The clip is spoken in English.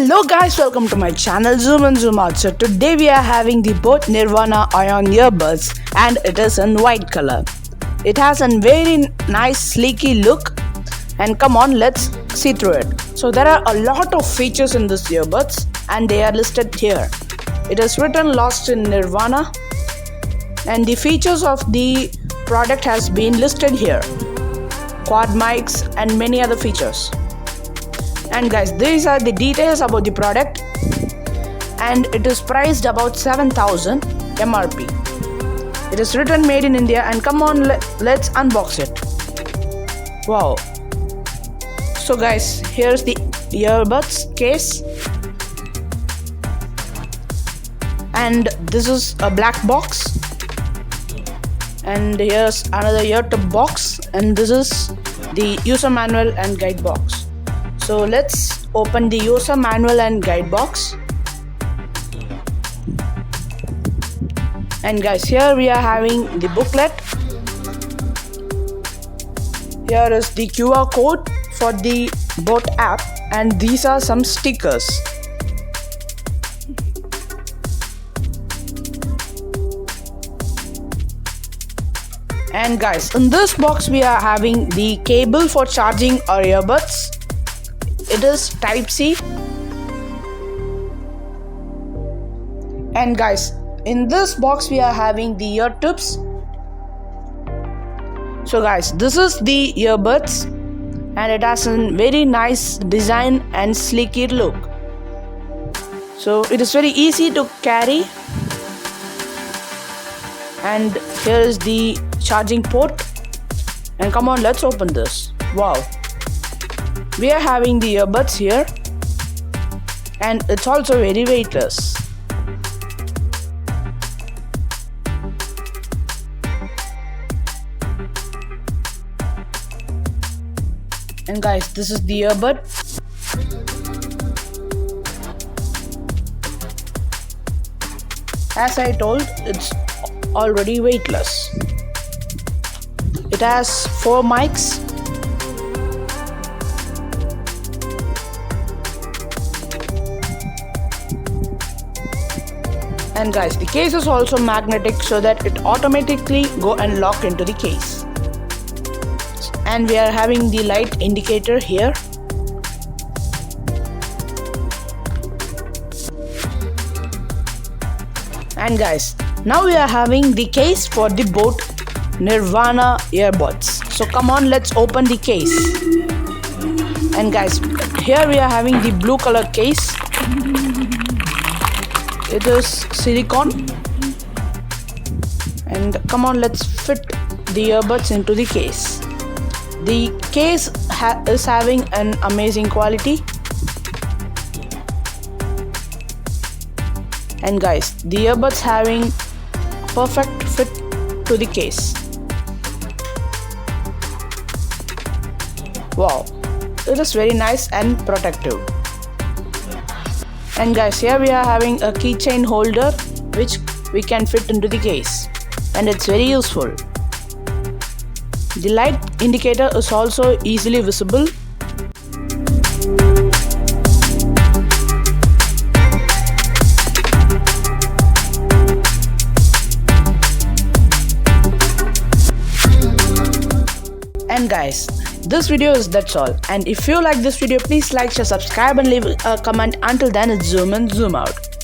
Hello guys, welcome to my channel Zoom and Zoom Out. So today we are having the both Nirvana Ion earbuds and it is in white color. It has a very nice sleeky look and come on, let's see through it. So there are a lot of features in this earbuds and they are listed here. It is written Lost in Nirvana and the features of the product has been listed here. Quad mics and many other features. And guys, these are the details about the product and it is priced about 7,000 MRP. It is written made in India and come on, let's unbox it. Wow. So guys, here's the earbuds case and this is a black box and here's another eartub box and this is the user manual and guide box. So let's open the user manual and guide box. And guys, here we are having the booklet. Here is the QR code for the boat app and these are some stickers. And guys, in this box we are having the cable for charging our earbuds. It is Type-C. And guys, in this box we are having the ear tubes. So guys, this is the earbuds and it has a very nice design and sleeky look. So it is very easy to carry. And here is the charging port. And come on, let's open this. Wow. We are having the earbuds here and it's also very weightless. And guys, this is the earbud. As I told, it's already weightless. It has 4 mics. And guys, the case is also magnetic so that it automatically go and lock into the case. And we are having the light indicator here. And guys, now we are having the case for the boat Nirvana earbuds. So come on, let's open the case. And guys, here we are having the blue color case. It is silicone and come on, let's fit the earbuds into the case. The case is having an amazing quality. And guys, the earbuds having perfect fit to the case. Wow, it is very nice and protective. And guys, here we are having a keychain holder which we can fit into the case and it's very useful. The light indicator is also easily visible. And guys, this video is that's all, and if you like this video, please like, share, subscribe and leave a comment. Until then, it's Zoom and Zoom Out.